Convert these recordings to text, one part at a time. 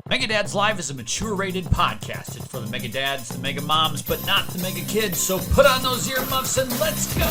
Mega Dads Live is a mature-rated podcast. It's for the Mega Dads, the Mega Moms, but not the Mega Kids. So put on those earmuffs and let's go!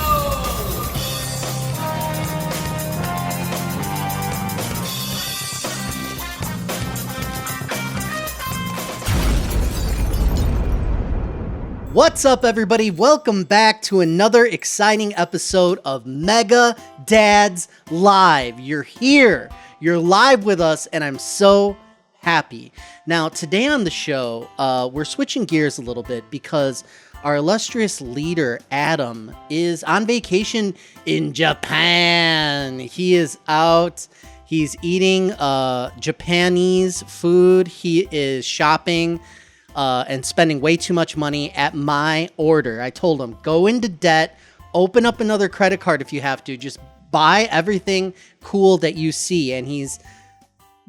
What's up, everybody? Welcome back to another exciting episode of Mega Dads Live. You're here. You're live with us, and I'm so happy. Now, today on the show, we're switching gears a little bit because our illustrious leader, Adam, is on vacation in Japan. He is out. He's eating Japanese food. He is shopping and spending way too much money at my order. I told him, go into debt, open up another credit card if you have to. Just buy everything cool that you see. And he's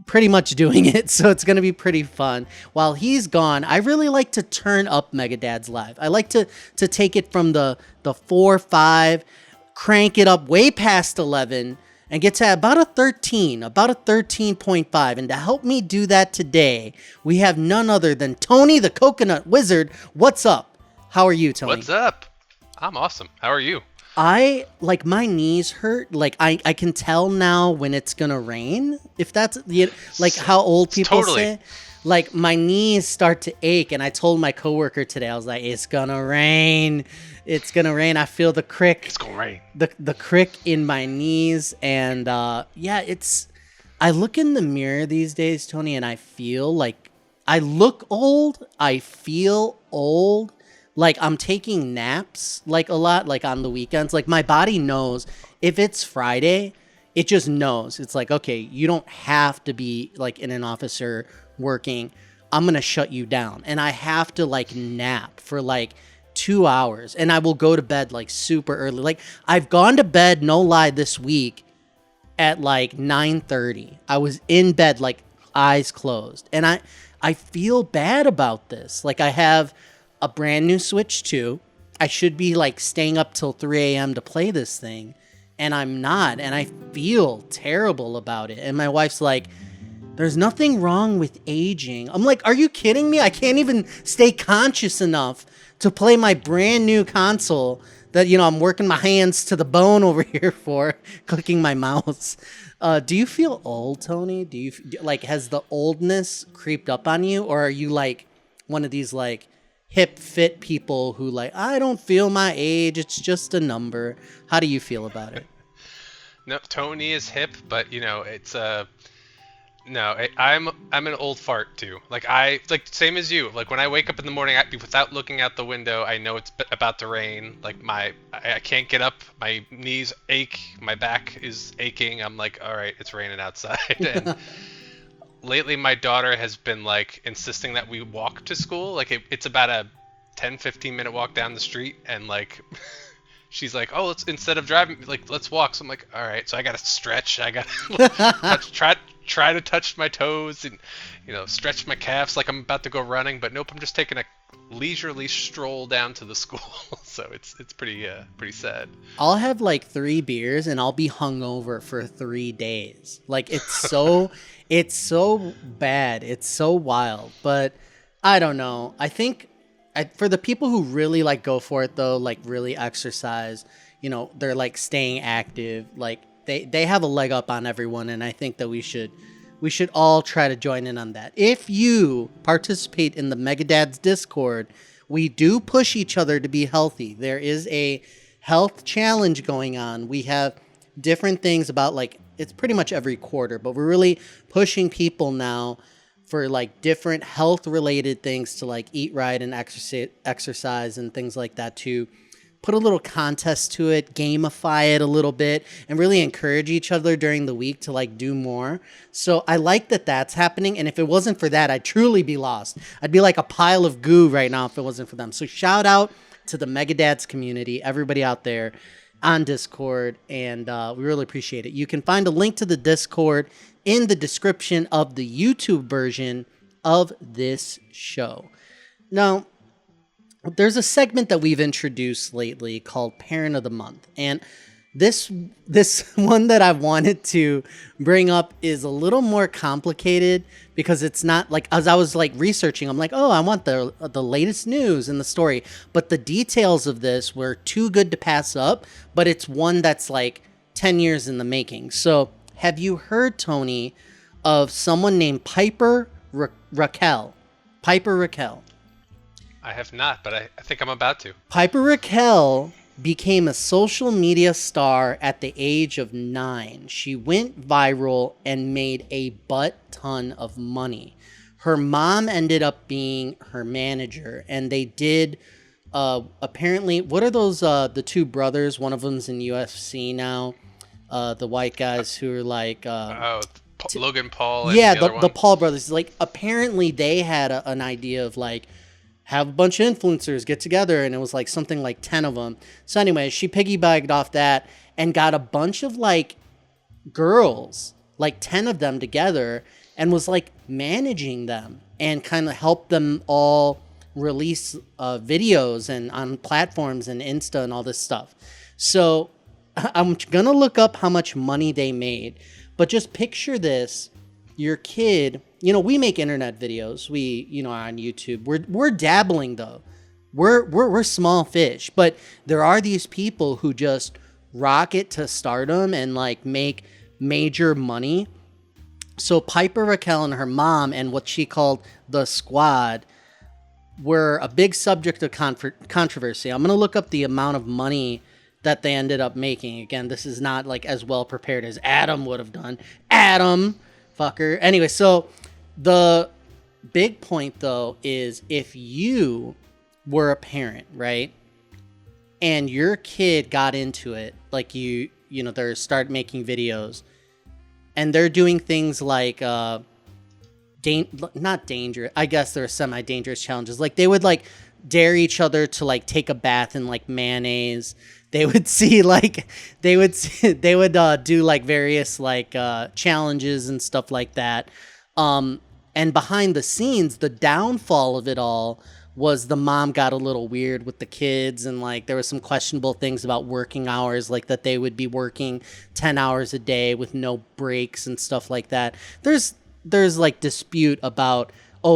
pretty much doing it, so it's going to be pretty fun. While he's gone, I really like to turn up Mega Dads Live. I like to take it from the 4, 5, crank it up way past 11, and get to about a 13.5. And to help me do that today, we have none other than Tony the Coconut Wizard. What's up? How are you, Tony? What's up? I'm awesome. How are you? My knees hurt. I can tell now when it's gonna rain. If that's how old people say. My knees start to ache, and I told my coworker today, I was like, it's gonna rain. It's gonna rain. I feel the crick. It's gonna rain. The crick in my knees, and I look in the mirror these days, Tony, and I feel like I look old. I feel old. I'm taking naps, a lot, on the weekends. My body knows if it's Friday, it just knows. It's okay, you don't have to be, in an office or working. I'm going to shut you down. And I have to, nap for, 2 hours. And I will go to bed, super early. I've gone to bed, no lie, this week at, 9:30. I was in bed, eyes closed. And I feel bad about this. I have a brand new Switch 2. I should be staying up till 3 a.m. to play this thing, and I'm not, and I feel terrible about it. And my wife's like, there's nothing wrong with aging. I'm like, are you kidding me? I can't even stay conscious enough to play my brand new console that, I'm working my hands to the bone over here for, clicking my mouse. Do you feel old, Tony? Do you has the oldness creeped up on you, or are you one of these hip fit people who I don't feel my age, it's just a number? How do you feel about it? No, Tony is hip, but it's I'm an old fart too. Same as you. When I wake up in the morning, without looking out the window, I know it's about to rain. I can't get up, my knees ache, my back is aching. I'm like, all right, it's raining outside. And lately, my daughter has been insisting that we walk to school. It's about a 10-15 minute walk down the street, and she's like, oh, let's, instead of driving, let's walk. So I'm like, all right. So I gotta stretch. I gotta try to touch my toes and stretch my calves like I'm about to go running. But nope, I'm just taking a leisurely stroll down to the school. So it's pretty sad. I'll have 3 beers and I'll be hungover for 3 days. It's so. It's so bad. It's so wild. But I don't know. I think for the people who really go for it, though, really exercise, they're staying active. They have a leg up on everyone. And I think that we should all try to join in on that. If you participate in the Mega Dads Discord, we do push each other to be healthy. There is a health challenge going on. We have different things about it's pretty much every quarter, but we're really pushing people now for different health related things to eat right and exercise and things like that, to put a little contest to it, gamify it a little bit, and really encourage each other during the week to do more. So I like that that's happening. And if it wasn't for that, I'd truly be lost. I'd be like a pile of goo right now if it wasn't for them. So shout out to the Mega Dads community, everybody out there on Discord, and we really appreciate it. You can find a link to the Discord in the description of the YouTube version of this show. Now, there's a segment that we've introduced lately called Parent of the Month, and This one that I wanted to bring up is a little more complicated because it's not like, as I was like researching, I'm like, oh, I want the latest news in the story, but the details of this were too good to pass up. But it's one that's like 10 years in the making. So have you heard, Tony, of someone named Raquel? Piper Raquel. I have not, but I think I'm about to. Piper Raquel became a social media star at the age of 9. She went viral and made a butt ton of money. Her mom ended up being her manager, and they did apparently, what are those the two brothers? One of them's in UFC now. The white guys who are like Logan Paul and yeah, the other one. the Paul brothers. Like, apparently they had an idea of like, have a bunch of influencers get together, and it was like something like 10 of them. So anyway, she piggybacked off that and got a bunch of like girls, like 10 of them together, and was like managing them and kind of helped them all release videos and on platforms and Insta and all this stuff. So I'm gonna look up how much money they made, but just picture this. Your kid, we make internet videos. We, are on YouTube. We're dabbling though. We're small fish, but there are these people who just rocket to stardom and like make major money. So Piper Raquel and her mom and what she called the squad were a big subject of controversy. I'm going to look up the amount of money that they ended up making. Again, this is not like as well prepared as Adam would have done. Adam! Fucker. Anyway, so the big point though is if you were a parent, right? And your kid got into it, like they start making videos and they're doing things like not dangerous. I guess they're semi-dangerous challenges. Like they would like dare each other to like take a bath in like mayonnaise. They would see like they would do like various like challenges and stuff like that. And behind the scenes, the downfall of it all was the mom got a little weird with the kids, and like there was some questionable things about working hours, like that they would be working 10 hours a day with no breaks and stuff like that. There's like dispute about,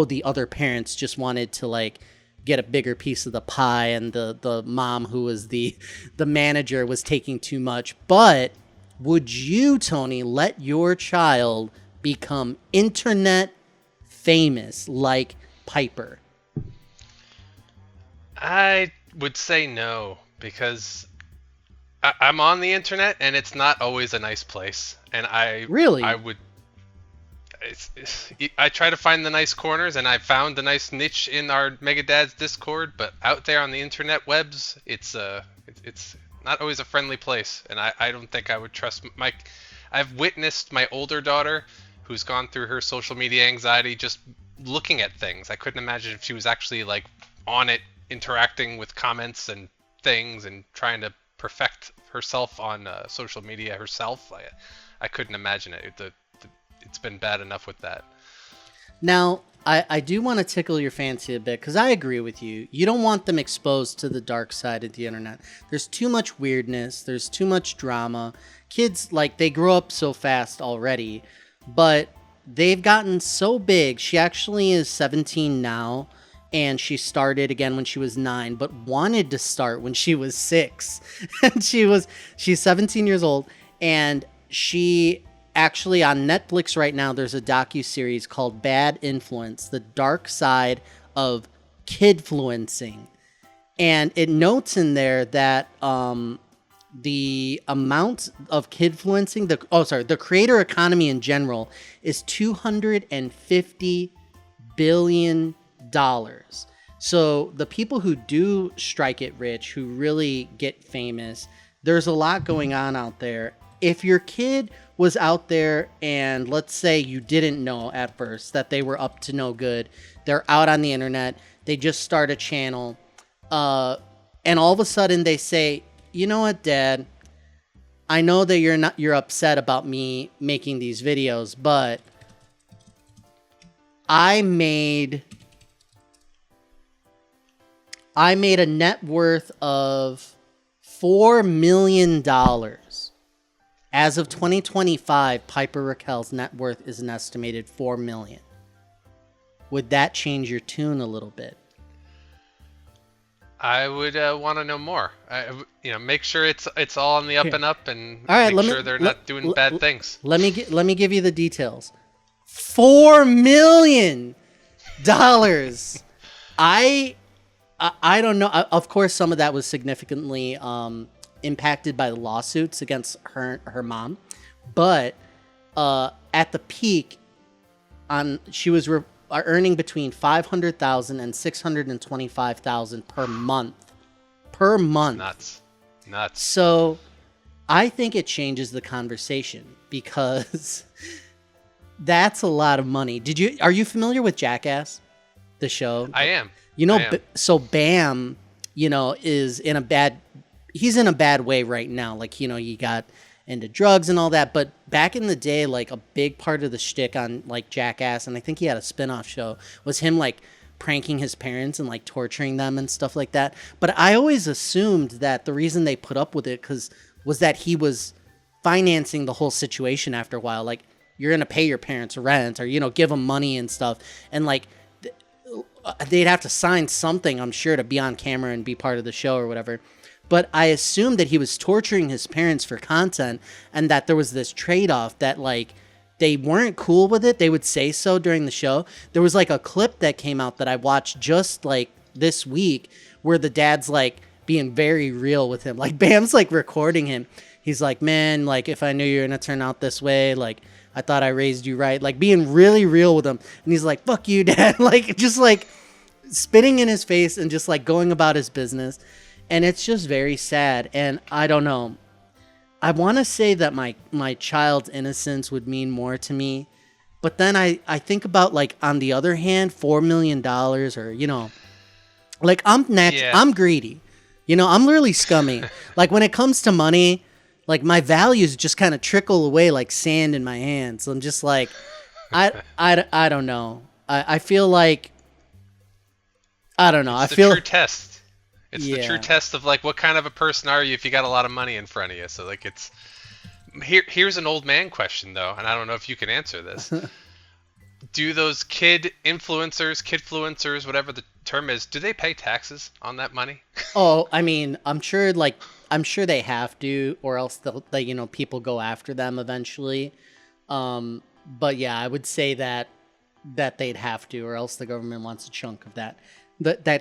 the other parents just wanted to like get a bigger piece of the pie, and the mom who was the manager was taking too much. But would you, Tony, let your child become internet famous like Piper? I would say no, because I'm on the internet and it's not always a nice place, and I would. I try to find the nice corners, and I found the nice niche in our Mega Dads Discord, but out there on the internet webs, it's not always a friendly place, and I don't think I would trust I've witnessed my older daughter, who's gone through her social media anxiety, just looking at things. I couldn't imagine if she was actually like on it, interacting with comments and things, and trying to perfect herself on social media herself. I couldn't imagine it. It's been bad enough with that. Now, I do want to tickle your fancy a bit, because I agree with you. You don't want them exposed to the dark side of the internet. There's too much weirdness. There's too much drama. Kids, like, they grow up so fast already, but they've gotten so big. She actually is 17 now, and she started again when she was 9, but wanted to start when she was 6. And she's 17 years old, and she... Actually, on Netflix right now, there's a docuseries called Bad Influence, the dark side of kidfluencing. And it notes in there that the amount of kidfluencing, the creator economy in general is $250 billion. So the people who do strike it rich, who really get famous, there's a lot going on out there. If your kid was out there and let's say you didn't know at first that they were up to no good, they're out on the internet, they just start a channel, and all of a sudden they say, you know what, Dad, I know that you're upset about me making these videos, but I made a net worth of $4 million. As of 2025, Piper Raquel's net worth is an estimated $4 million. Would that change your tune a little bit? I would want to know more. Make sure it's all on the up and up, and all right, make sure they're not doing bad things. Let me give you the details. $4 million. I don't know. Of course, some of that was significantly impacted by the lawsuits against her mom, but at the peak, she was earning between $500,000 and $625,000 per month. Per month. Nuts. So, I think it changes the conversation because that's a lot of money. Are you familiar with Jackass, the show? I am. So Bam, is in a bad way right now. Like, he got into drugs and all that. But back in the day, like, a big part of the shtick on, like, Jackass, and I think he had a spin-off show, was him, like, pranking his parents and, like, torturing them and stuff like that. But I always assumed that the reason they put up with it was that he was financing the whole situation after a while. Like, you're going to pay your parents rent or, give them money and stuff. And, like, they'd have to sign something, I'm sure, to be on camera and be part of the show or whatever. But I assumed that he was torturing his parents for content and that there was this trade-off that, like, they weren't cool with it. They would say so during the show. There was, like, a clip that came out that I watched just, like, this week where the dad's, like, being very real with him. Like, Bam's, like, recording him. He's like, man, like, if I knew you were going to turn out this way, like, I thought I raised you right. Like, being really real with him. And he's like, fuck you, Dad. Like, just, like, spitting in his face and just, like, going about his business. And it's just very sad. And I don't know. I want to say that my child's innocence would mean more to me. But then I think about, like, on the other hand, $4 million or, like, I'm greedy. I'm really scummy. Like, when it comes to money, like, my values just kind of trickle away like sand in my hands. I'm just like, I don't know. I feel like, I don't know. It's the true test. It's the true test of, like, what kind of a person are you if you got a lot of money in front of you. So, like, here's an old man question, though, and I don't know if you can answer this. Do those kidfluencers, whatever the term is, do they pay taxes on that money? Oh, I mean, I'm sure they have to, or else people go after them eventually. But yeah, I would say that they'd have to, or else the government wants a chunk of that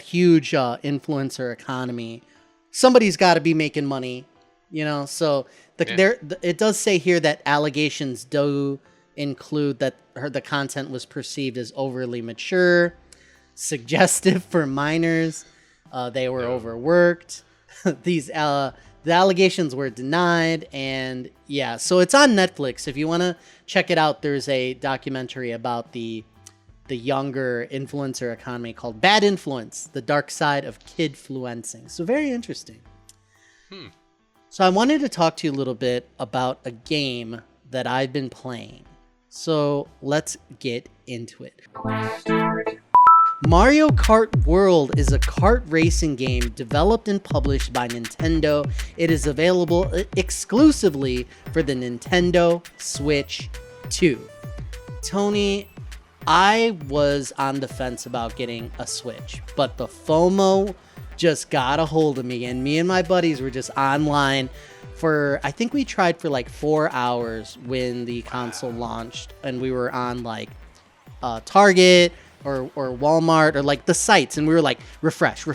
huge influencer economy. Somebody's got to be making money, So it does say here that allegations do include that the content was perceived as overly mature, suggestive for minors. They were overworked. The allegations were denied, and yeah, so it's on Netflix. If you want to check it out, there's a documentary about the younger influencer economy called Bad Influence, The Dark Side of Kidfluencing. So very interesting. So I wanted to talk to you a little bit about a game that I've been playing. So let's get into it. Mario Kart World is a kart racing game developed and published by Nintendo. It is available exclusively for the Nintendo Switch 2. Tony, I was on the fence about getting a Switch, but the FOMO just got a hold of me, and me and my buddies were just online for, I think we tried for like 4 hours when the console launched, and we were on like Target or Walmart or like the sites, and we were like refresh,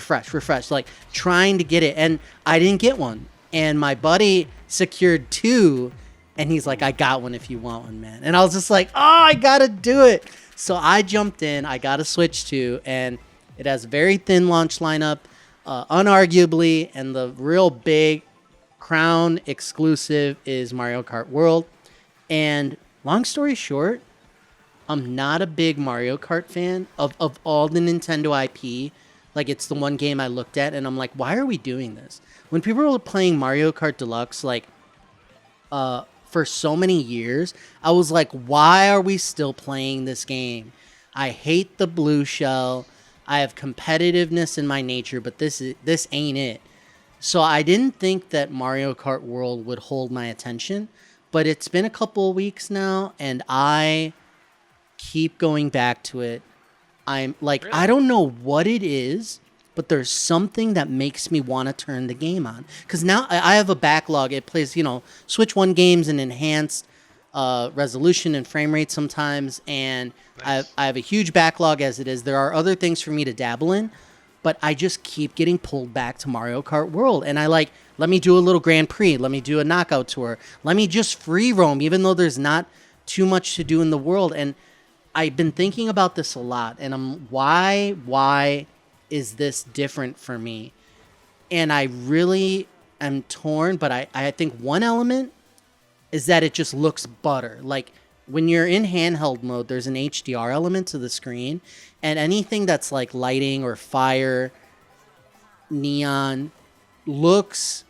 like trying to get it, and I didn't get one, and my buddy secured 2, and he's like, I got one if you want one, man. And I was just like, oh, I gotta do it. So I jumped in, I got a Switch 2, and it has a very thin launch lineup, unarguably, and the real big crown exclusive is Mario Kart World. And long story short, I'm not a big Mario Kart fan of all the Nintendo IP. Like, it's the one game I looked at, and I'm like, why are we doing this? When people were playing Mario Kart Deluxe, like, for so many years, I was like, why are we still playing this game? I hate the blue shell. I have competitiveness in my nature, but this ain't it. So I didn't think that Mario Kart World would hold my attention, but it's been a couple of weeks now, and I keep going back to it. I'm like, I Really? don't know what it is, but there's something that makes me want to turn the game on. Because now I have a backlog. It plays, Switch 1 games in enhanced resolution and frame rate sometimes. And Nice. I have a huge backlog as it is. There are other things for me to dabble in, but I just keep getting pulled back to Mario Kart World. And let me do a little Grand Prix. Let me do a knockout tour. Let me just free roam, even though there's not too much to do in the world. And I've been thinking about this a lot, and why is this different for me? And I really am torn, but I think one element is that it just looks butter. Like when you're in handheld mode, there's an HDR element to the screen, and anything that's like lighting or fire, neon, looks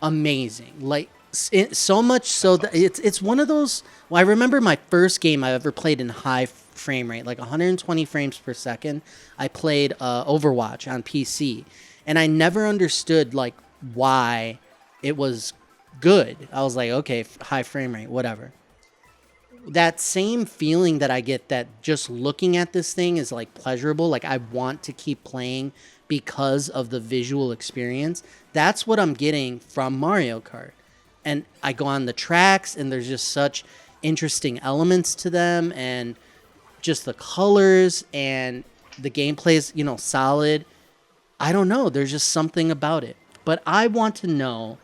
amazing. Like so much so that it's one of those. Well, I remember my first game I ever played in high frame rate, like 120 frames per second. I played Overwatch on PC, and I never understood like why it was good. I was like, okay, high frame rate, whatever. That same feeling that I get that just looking at this thing is like pleasurable, like I want to keep playing because of the visual experience. That's what I'm getting from Mario Kart. And I go on the tracks, and there's just such interesting elements to them, and just the colors, and the gameplay is, solid. I don't know. There's just something about it. But I want to know,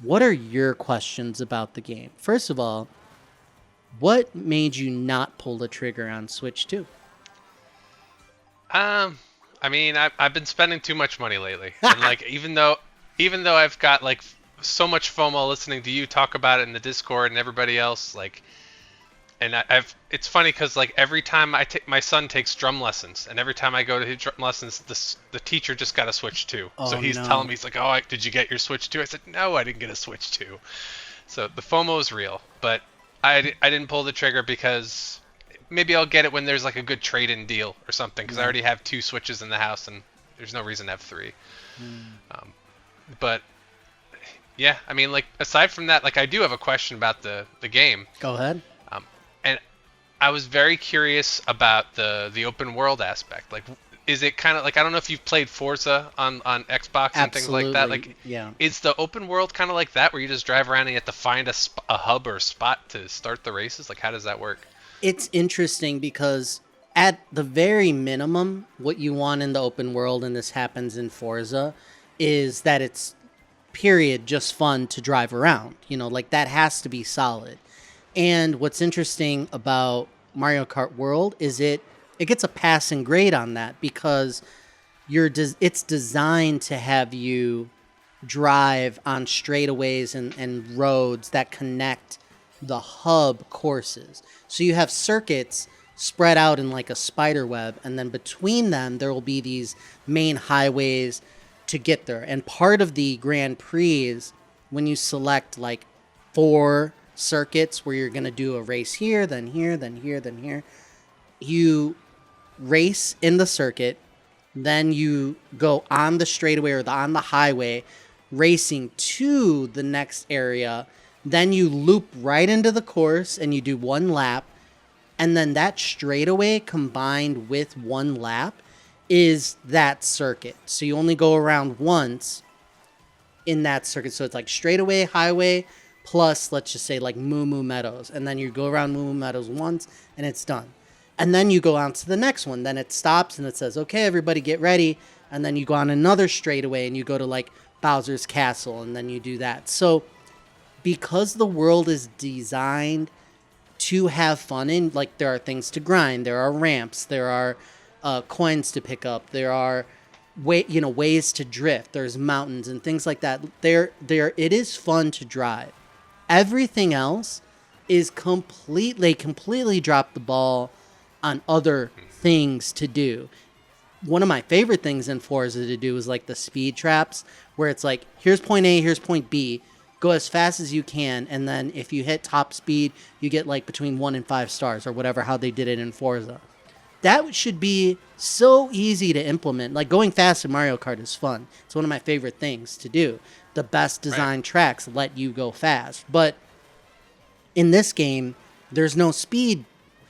what are your questions about the game? First of all, what made you not pull the trigger on Switch 2? I mean, I've been spending too much money lately, and like even though I've got like so much FOMO listening to you talk about it in the Discord and everybody else, like, and it's funny because like every time my son takes drum lessons, and every time I go to his drum lessons, the teacher just got a Switch 2. So he's telling me, he's like, oh, did you get your Switch 2? I said, no, I didn't get a Switch 2. So the FOMO is real, but I didn't pull the trigger because maybe I'll get it when there's like a good trade-in deal or something, because I already have 2 Switches in the house, and there's no reason to have 3. But yeah, I mean, like, aside from that, like, I do have a question about the game. Go ahead. And I was very curious about the open world aspect. Like, is it kind of like, I don't know if you've played Forza on Xbox and things like that. Like, yeah. Is the open world kind of like that, where you just drive around and you have to find a hub or spot to start the races? Like, how does that work? It's interesting because at the very minimum, what you want in the open world, and this happens in Forza, is that it's period just fun to drive around. Like that has to be solid. And what's interesting about Mario Kart World is it gets a passing grade on that, because it's designed to have you drive on straightaways and roads that connect the hub courses. So you have circuits spread out in like a spider web, and then between them there will be these main highways to get there. And part of the Grand Prix is when you select like 4 circuits where you're going to do a race here, then here, then here, then here. You race in the circuit, then you go on the straightaway or on the highway, racing to the next area. Then you loop right into the course and you do 1 lap. And then that straightaway combined with 1 lap is that circuit. So you only go around once in that circuit. So it's like straightaway, highway, plus let's just say like Moo Moo Meadows. And then you go around Moo Moo Meadows once and it's done. And then you go on to the next one. Then it stops and it says, okay, everybody get ready. And then you go on another straightaway and you go to like Bowser's Castle, and then you do that. So because the world is designed to have fun in, like there are things to grind, there are ramps, there are coins to pick up, there are ways to drift, there's mountains and things like that. It is fun to drive. Everything else is completely dropped the ball on other things to do. One of my favorite things in Forza to do is like the speed traps, where it's like, here's point A, here's point B, go as fast as you can, and then if you hit top speed, you get like between 1 and 5 stars or whatever, how they did it in Forza. that should be so easy to implement. Like going fast in Mario Kart is fun. It's one of my favorite things to do. The best designed tracks let you go fast. But in this game, there's no speed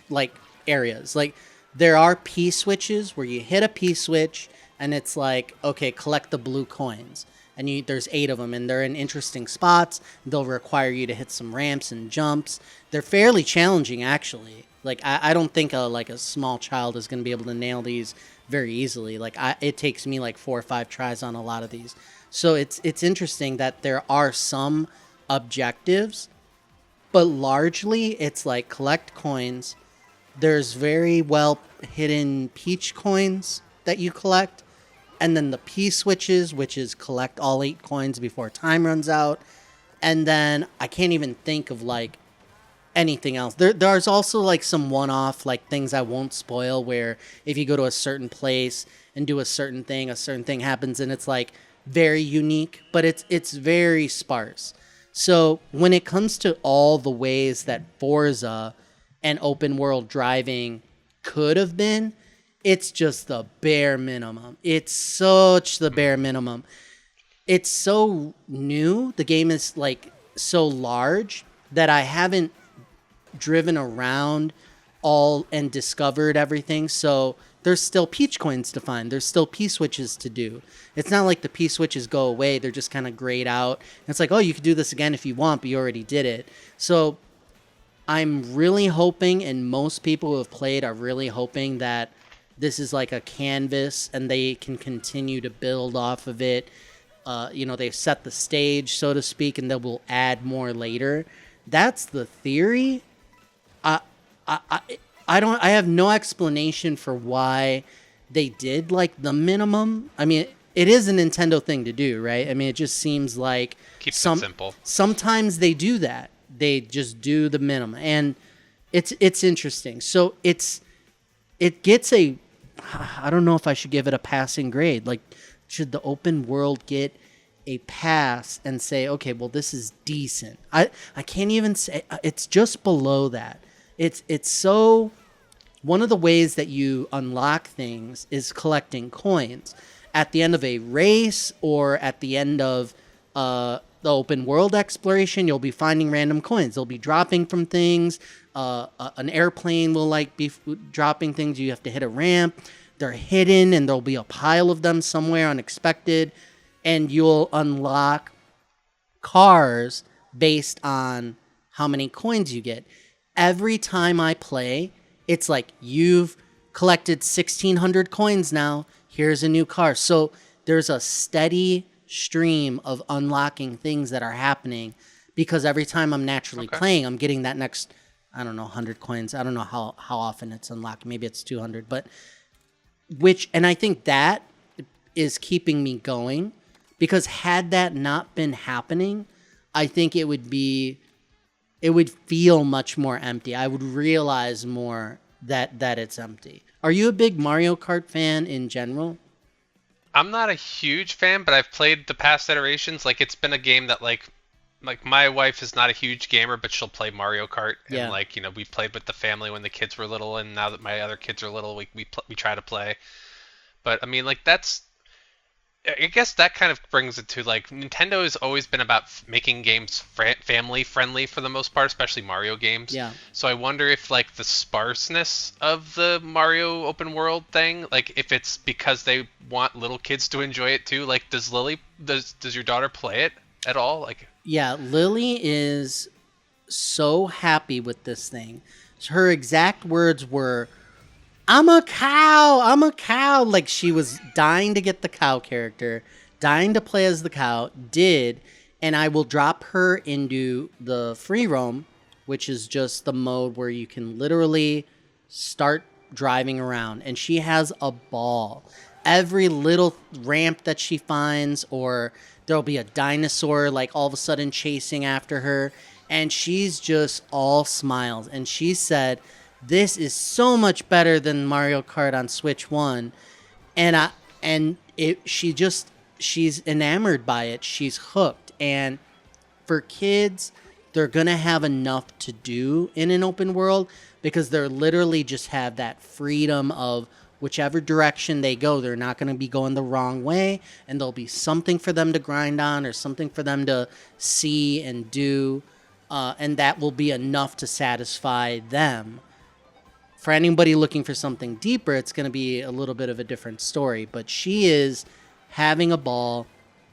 like areas. Like there are P switches where you hit a P switch and it's like, okay, collect the blue coins. And there's 8 of them, and they're in interesting spots. They'll require you to hit some ramps and jumps. They're fairly challenging, actually. Like I don't think a small child is going to be able to nail these very easily. Like it takes me like 4 or 5 tries on a lot of these. So it's interesting that there are some objectives, but largely it's like collect coins. There's very well hidden peach coins that you collect. And then the P switches, which is collect all 8 coins before time runs out. And then I can't even think of like anything else. There's also like some one-off like things I won't spoil, where if you go to a certain place and do a certain thing happens, and it's like very unique, but it's very sparse. So when it comes to all the ways that Forza and open world driving could have been, it's just the bare minimum. It's such the bare minimum. It's so new. The game is like so large that I haven't driven around all and discovered everything. So there's still peach coins to find. There's still P switches to do. It's not like the P switches go away. They're just kind of grayed out. And it's like, oh, you could do this again if you want, but you already did it. So I'm really hoping, and most people who have played are really hoping, that this is like a canvas and they can continue to build off of it. They've set the stage, so to speak, and they will add more later. That's the theory. I have no explanation for why they did like the minimum. I mean, it is a Nintendo thing to do, right? I mean, it just seems like Keeps it simple. Sometimes they do that. They just do the minimum, and it's interesting. So it gets I don't know if I should give it a passing grade. Like, should the open world get a pass and say, okay, well, this is decent? I can't even say. It's just below that. It's so. One of the ways that you unlock things is collecting coins at the end of a race or at the end of the open world exploration. You'll be finding random coins. They'll be dropping from things. An airplane will be dropping things. You have to hit a ramp. They're hidden, and there'll be a pile of them somewhere unexpected, and you'll unlock cars based on how many coins you get. Every time I play, it's like, you've collected 1,600 coins now. Here's a new car. So there's a steady stream of unlocking things that are happening, because every time I'm naturally playing, I'm getting that next, 100 coins. I don't know how often it's unlocked. Maybe it's 200, but and I think that is keeping me going, because had that not been happening, I think it would feel much more empty. I would realize more that it's empty. Are you a big Mario Kart fan in general? I'm not a huge fan, but I've played the past iterations. Like, it's been a game that like my wife is not a huge gamer, but she'll play Mario Kart. Yeah. And we played with the family when the kids were little, and now that my other kids are little, we try to play. But I mean, like, I guess that kind of brings it to, like, Nintendo has always been about making games family friendly for the most part, especially Mario games. Yeah. So I wonder if, like, the sparseness of the Mario open world thing, like, if it's because they want little kids to enjoy it too. Like, does your daughter play it at all? Like, yeah, Lily is so happy with this thing. Her exact words were, I'm a cow. Like, she was dying to get the cow character, dying to play as the cow, and I will drop her into the free roam, which is just the mode where you can literally start driving around, and she has a ball. Every little ramp that she finds, or there'll be a dinosaur, like, all of a sudden chasing after her, and she's just all smiles. And she said, this is so much better than Mario Kart on Switch 1. She's enamored by it. She's hooked. And for kids, they're going to have enough to do in an open world, because they're literally just have that freedom of whichever direction they go, they're not going to be going the wrong way, and there'll be something for them to grind on or something for them to see and do, and that will be enough to satisfy them. For anybody looking for something deeper, it's going to be a little bit of a different story, but she is having a ball.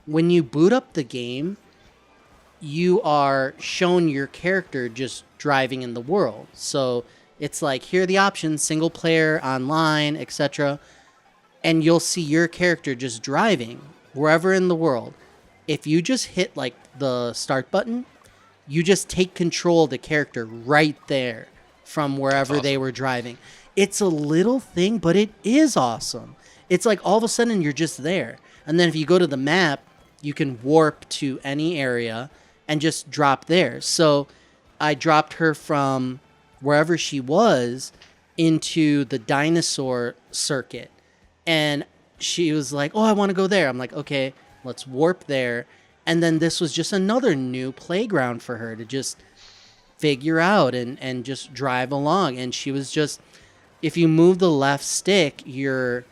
When you boot up the game, you are shown your character just driving in the world. So it's like, here are the options, single player, online, etc. And you'll see your character just driving wherever in the world. If you just hit like the start button, you just take control of the character right there from wherever awesome. they were driving. It's a little thing, but it is awesome. It's like all of a sudden you're just there. And then if you go to the map, you can warp to any area and just drop there. So I dropped her from wherever she was into the dinosaur circuit. And she was like, oh, I want to go there. I'm like, okay, let's warp there. And then this was just another new playground for her to just figure out and just drive along. And she was just, if you move the left stick, your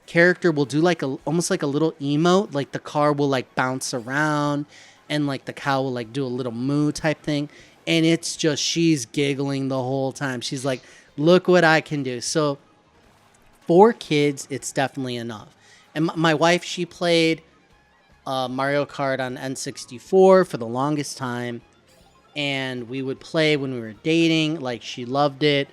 character will do like almost like a little emote. Like the car will like bounce around, and like the cow will like do a little moo type thing. And it's just, she's giggling the whole time. She's like, look what I can do. So for kids, it's definitely enough. And my wife, she played Mario Kart on N64 for the longest time. And we would play when we were dating. Like, she loved it.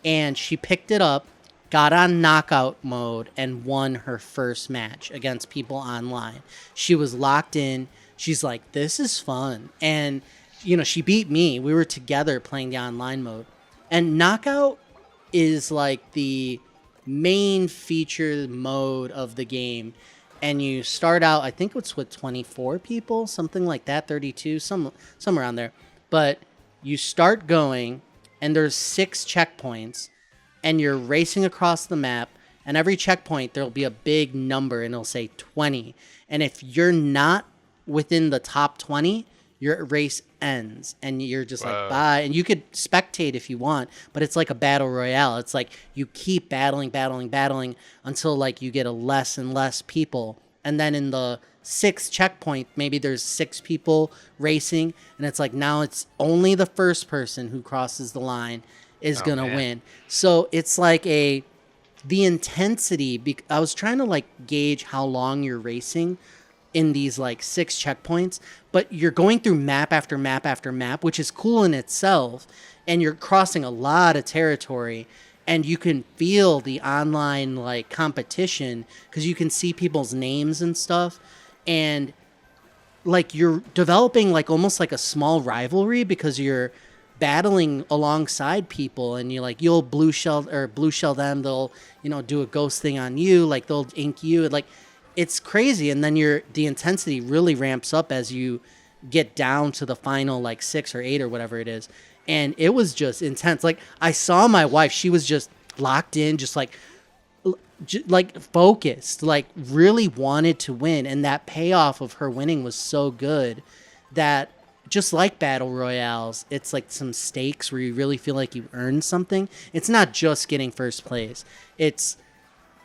And she picked it up, got on knockout mode, and won her first match against people online. She was locked in. She's like, this is fun. And, you know, she beat me. We were together playing the online mode. And knockout is like the main feature mode of the game. And you start out, I think it's with 24 people, something like that, 32, somewhere around there. But you start going, and there's 6 checkpoints, and you're racing across the map. And every checkpoint, there'll be a big number, and it'll say 20. And if you're not within the top 20, your race ends, and you're just like, bye. And you could spectate if you want, but it's like a battle royale. It's like you keep battling until like you get a less and less people. And then in the 6th checkpoint, maybe there's 6 people racing, and it's like now it's only the first person who crosses the line is gonna win. So it's like the intensity. I was trying to like gauge how long you're racing in these like 6 checkpoints, but you're going through map after map after map, which is cool in itself, and you're crossing a lot of territory, and you can feel the online like competition because you can see people's names and stuff, and like you're developing like almost like a small rivalry because you're battling alongside people, and you'll blue shell them, they'll, you know, do a ghost thing on you, like they'll ink you, like it's crazy. And then the intensity really ramps up as you get down to the final like 6 or 8 or whatever it is. And it was just intense. Like I saw my wife, she was just locked in, just like focused, like really wanted to win. And that payoff of her winning was so good that, just like battle royales, it's like some stakes where you really feel like you earned something. It's not just getting first place. It's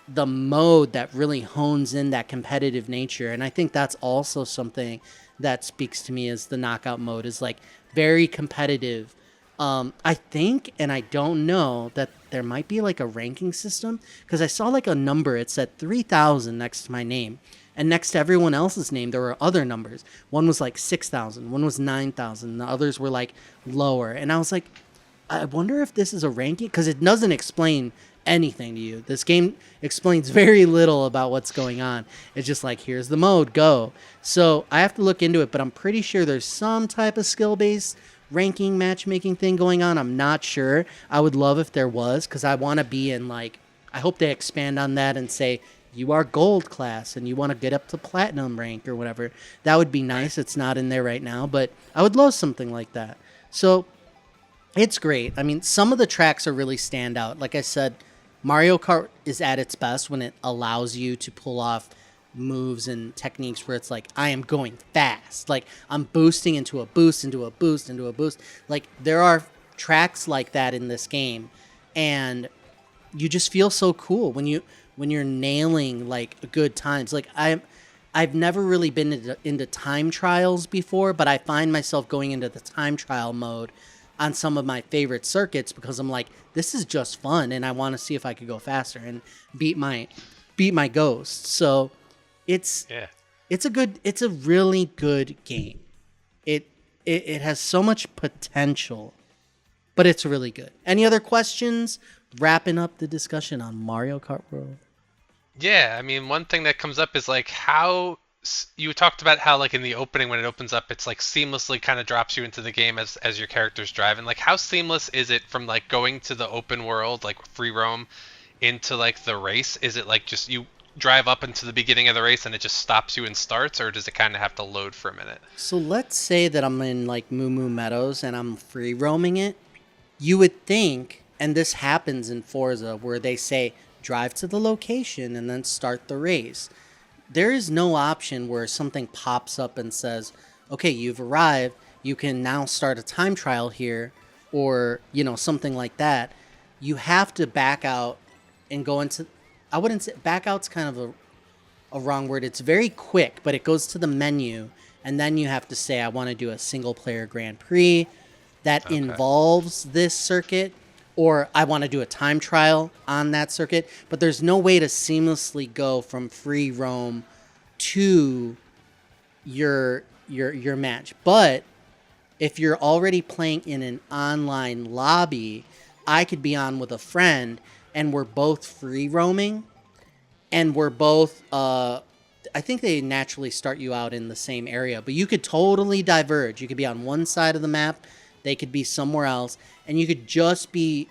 the mode that really hones in that competitive nature. And I think that's also something that speaks to me, as the knockout mode is like very competitive. I think, and I don't know, that there might be like a ranking system, because I saw like a number, it said 3,000 next to my name, and next to everyone else's name there were other numbers. One was like 6,000, one was 9,000, the others were like lower. And I was like, I wonder if this is a ranking, because it doesn't explain anything to you. This game explains very little about what's going on. It's just like, here's the mode, go. So I have to look into it, but I'm pretty sure there's some type of skill-based ranking matchmaking thing going on. I'm not sure. I would love if there was, because I want to be in like, I hope they expand on that and say, you are gold class and you want to get up to platinum rank or whatever. That would be nice. It's not in there right now, but I would love something like that. So it's great. I mean, some of the tracks are really stand out. Like I said, Mario Kart is at its best when it allows you to pull off moves and techniques where it's like, I am going fast. Like I'm boosting into a boost, into a boost, into a boost. Like there are tracks like that in this game, and you just feel so cool when you're nailing like good times. Like I've never really been into time trials before, but I find myself going into the time trial mode on some of my favorite circuits because I'm like, this is just fun, and I want to see if I could go faster and beat my ghost. So it's a really good game. It has so much potential, but it's really good. Any other questions? Wrapping up the discussion on Mario Kart World. Yeah, I mean, one thing that comes up is like how you talked about how like in the opening when it opens up, it's like seamlessly kind of drops you into the game as your character's driving. Like how seamless is it from like going to the open world, like free roam, into like the race? Is it like just you drive up into the beginning of the race and it just stops you and starts, or does it kind of have to load for a minute? So let's say that I'm in like Moo Moo Meadows and I'm free roaming it. You would think, and this happens in Forza, where they say drive to the location and then start the race. There is no option where something pops up and says, okay, you've arrived, you can now start a time trial here, or, you know, something like that. You have to back out and go into, I wouldn't say, back out's kind of a wrong word. It's very quick, but it goes to the menu, and then you have to say, I want to do a single player Grand Prix that involves this circuit, or I want to do a time trial on that circuit, but there's no way to seamlessly go from free roam to your match. But if you're already playing in an online lobby, I could be on with a friend and we're both free roaming, and we're both I think they naturally start you out in the same area, but you could totally diverge. You could be on one side of the map, they could be somewhere else, and you could just be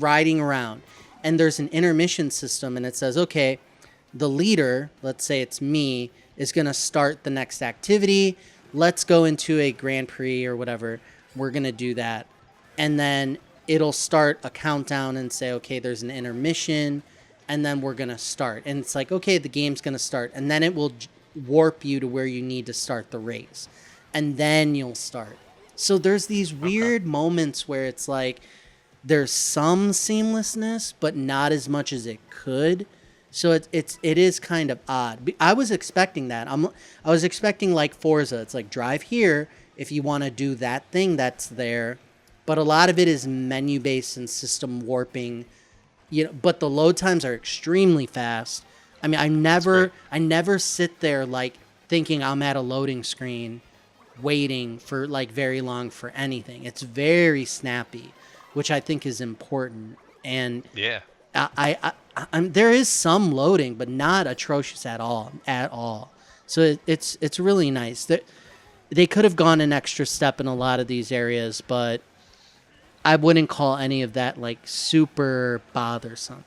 riding around. And there's an intermission system, and it says, okay, the leader, let's say it's me, is going to start the next activity. Let's go into a Grand Prix or whatever. We're going to do that. And then it'll start a countdown and say, okay, there's an intermission, and then we're going to start. And it's like, okay, the game's going to start. And then it will warp you to where you need to start the race. And then you'll start. So there's these weird moments where it's like there's some seamlessness, but not as much as it could. So it is kind of odd. I was expecting that. I was expecting like Forza. It's like drive here if you want to do that thing that's there. But a lot of it is menu based and system warping. You know, but the load times are extremely fast. I mean, I never sit there like thinking I'm at a loading screen waiting for like very long for anything. It's very snappy, which I think is important. And yeah, I'm there is some loading, but not atrocious at all. So it's really nice. They could have gone an extra step in a lot of these areas, but I wouldn't call any of that like super bothersome.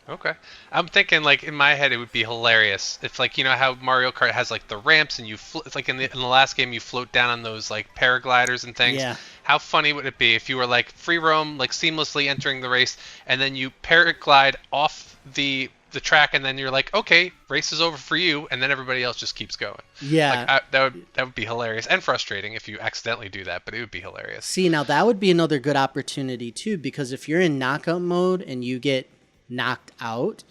Okay. I'm thinking, like, in my head, it would be hilarious if, like, you know how Mario Kart has, like, the ramps and it's like in the last game you float down on those, like, paragliders and things. Yeah. How funny would it be if you were, like, free roam, like, seamlessly entering the race, and then you paraglide off the track, and then you're like, okay, race is over for you, and then everybody else just keeps going. Yeah. Like, that would be hilarious and frustrating if you accidentally do that, but it would be hilarious. See, now that would be another good opportunity, too, because if you're in knockout mode and you get knocked out,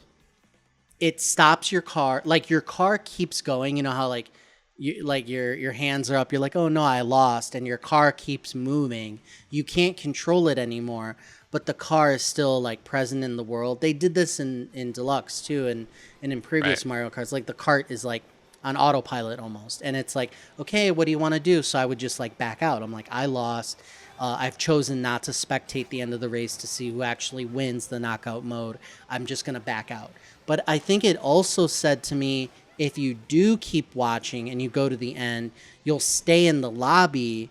it stops your car. Like your car keeps going. You know how like your hands are up. You're like, oh no, I lost, and your car keeps moving. You can't control it anymore, but the car is still like present in the world. They did this in Deluxe too, and in previous Mario Karts. Like the cart is like on autopilot almost, and it's like, okay, what do you want to do? So I would just like back out. I'm like, I lost. I've chosen not to spectate the end of the race to see who actually wins the knockout mode. I'm just going to back out. But I think it also said to me, if you do keep watching and you go to the end, you'll stay in the lobby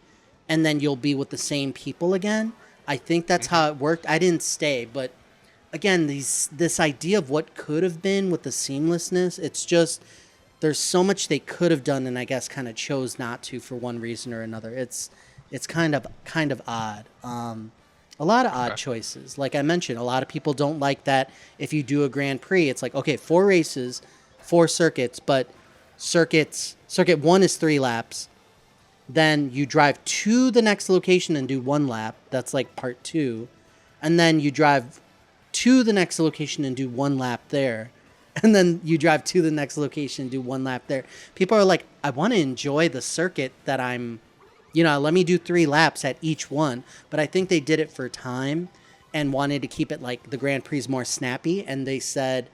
and then you'll be with the same people again. I think that's how it worked. I didn't stay, but again, this idea of what could have been with the seamlessness, it's just there's so much they could have done and I guess kind of chose not to for one reason or another. It's kind of odd. A lot of odd choices. Like I mentioned, a lot of people don't like that if you do a Grand Prix, it's like, okay, 4 races, 4 circuits, but circuit 1 is 3 laps. Then you drive to the next location and do 1 lap. That's like part 2. And then you drive to the next location and do 1 lap there. And then you drive to the next location and do 1 lap there. People are like, I want to enjoy the circuit that I'm, let me do 3 laps at each one. But I think they did it for time and wanted to keep it like the Grand Prix more snappy. And they said,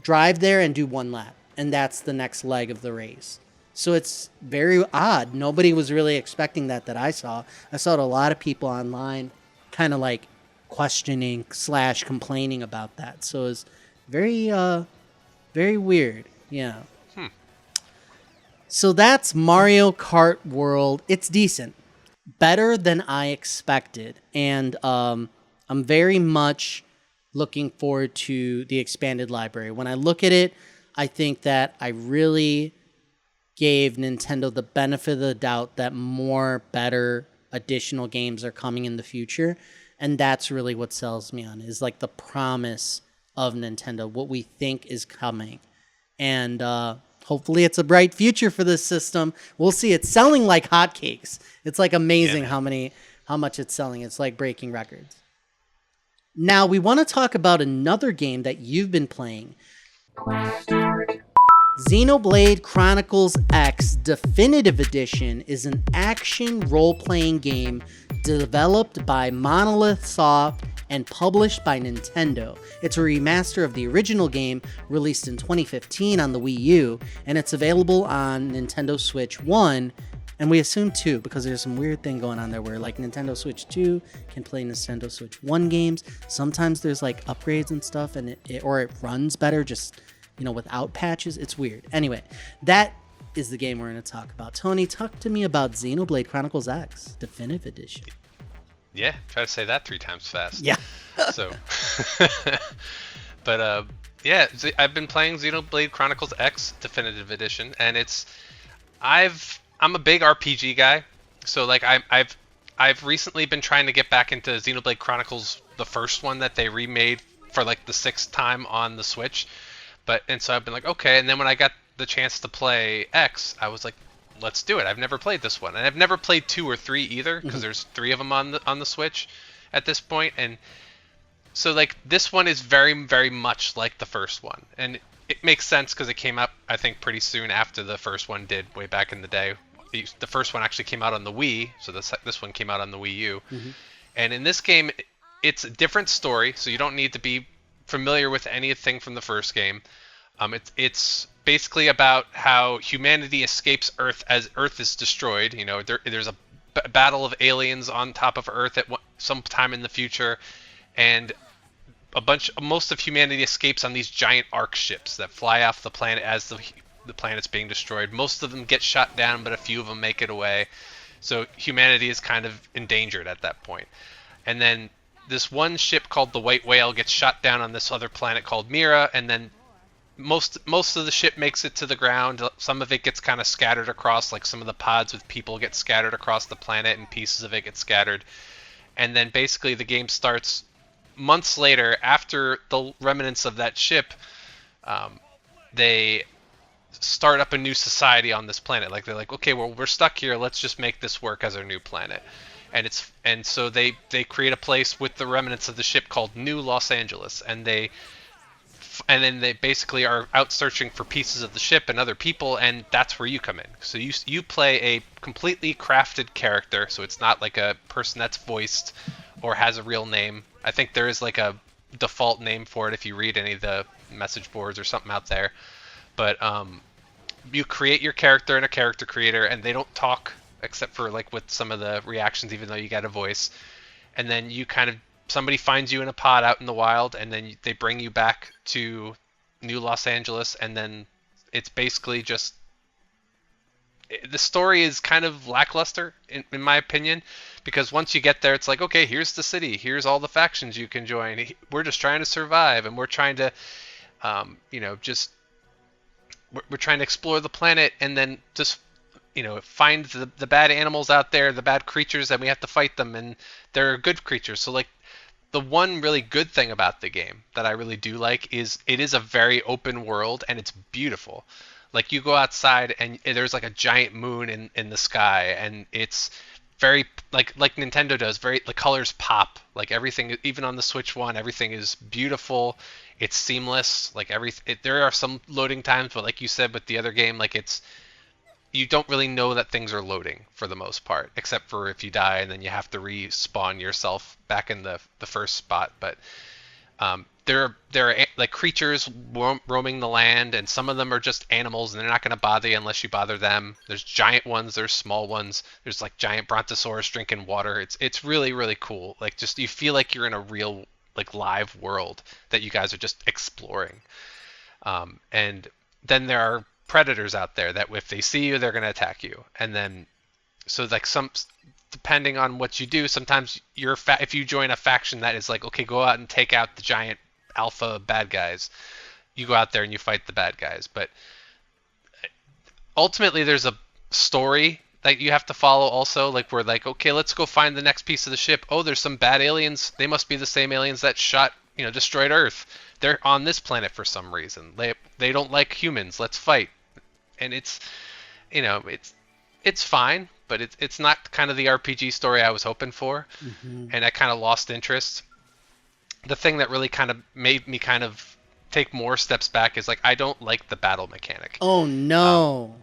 drive there and do 1 lap. And that's the next leg of the race. So it's very odd. Nobody was really expecting that I saw. I saw a lot of people online kind of like questioning / complaining about that. So it's very, very weird. Yeah. So that's Mario Kart World. It's decent. Better than I expected. And I'm very much looking forward to the expanded library. When I look at it, I think that I really gave Nintendo the benefit of the doubt that more better additional games are coming in the future. And that's really what sells me on, is like the promise of Nintendo, what we think is coming. And hopefully it's a bright future for this system. We'll see. It's selling like hotcakes. It's like amazing how much it's selling. It's like breaking records. Now we want to talk about another game that you've been playing. Xenoblade Chronicles X Definitive Edition is an action role-playing game developed by Monolith Soft and published by Nintendo. It's a remaster of the original game released in 2015 on the Wii U, and it's available on Nintendo Switch 1, and we assume 2, because there's some weird thing going on there where like Nintendo Switch 2 can play Nintendo Switch 1 games. Sometimes there's like upgrades and stuff, and it runs better just without patches. It's weird. Anyway, that is the game we're going to talk about. Tony, talk to me about Xenoblade Chronicles X Definitive Edition. Yeah, try to say that 3 times fast. Yeah. So, but I've been playing Xenoblade Chronicles X Definitive Edition, and I'm a big RPG guy. So like I've recently been trying to get back into Xenoblade Chronicles, the first one that they remade for like the 6th time on the Switch. And so I've been like, okay. And then when I got the chance to play X, I was like, let's do it. I've never played this one, and I've never played 2 or 3 either, because there's 3 of them on the Switch at this point. And so like this one is very, very much like the first one, and it makes sense because it came out, I think, pretty soon after the first one did, way back in the day. The first one actually came out on the Wii, so this one came out on the Wii U. And in this game, it's a different story, so you don't need to be familiar with anything from the first game. It's basically about how humanity escapes Earth as Earth is destroyed. There's a battle of aliens on top of Earth at some time in the future, and most of humanity escapes on these giant arc ships that fly off the planet as the planet's being destroyed. Most of them get shot down, but a few of them make it away. So humanity is kind of endangered at that point. And then this one ship called the White Whale gets shot down on this other planet called Mira, and then most of the ship makes it to the ground. Some of it gets kind of scattered across, like some of the pods with people get scattered across the planet, and pieces of it get scattered. And then basically the game starts months later, after the remnants of that ship. They start up a new society on this planet. Like they're like, okay, well, we're stuck here. Let's just make this work as our new planet. And so they create a place with the remnants of the ship called New Los Angeles, and then they basically are out searching for pieces of the ship and other people, and that's where you come in. So you play a completely crafted character, so it's not like a person that's voiced or has a real name. I think there is like a default name for it if you read any of the message boards or something out there. But you create your character in a character creator, and they don't talk except for like with some of the reactions, even though you got a voice. And then somebody finds you in a pod out in the wild, and then they bring you back to New Los Angeles, and then it's basically just the story is kind of lackluster in my opinion, because once you get there, it's like, okay, here's the city, here's all the factions you can join, we're just trying to survive, and we're trying to we're trying to explore the planet, and then just find the bad animals out there, the bad creatures, and we have to fight them, and there are good creatures. So like the one really good thing about the game that I really do like is it is a very open world, and it's beautiful. Like you go outside and there's like a giant moon in the sky, and it's very like Nintendo does. Very the colors pop. Like everything, even on the Switch One, everything is beautiful. It's seamless. Like there are some loading times, but like you said with the other game, like you don't really know that things are loading for the most part, except for if you die and then you have to respawn yourself back in the first spot. But there are like creatures roaming the land, and some of them are just animals, and they're not going to bother you unless you bother them. There's giant ones, there's small ones. There's like giant brontosaurus drinking water. It's really really cool. Like just you feel like you're in a real like live world that you guys are just exploring. And then there are predators out there that if they see you, they're going to attack you. And then so like depending on what you do, sometimes if you join a faction that is like, okay, go out and take out the giant alpha bad guys, you go out there and you fight the bad guys. But ultimately there's a story that you have to follow also. Like we're like, okay, let's go find the next piece of the ship. Oh, there's some bad aliens. They must be the same aliens that destroyed Earth. They're on this planet for some reason. They don't like humans. Let's fight. And it's fine, but it's not kind of the RPG story I was hoping for. And I kind of lost interest. The thing that really kind of made me kind of take more steps back is like I don't like the battle mechanic. Oh no.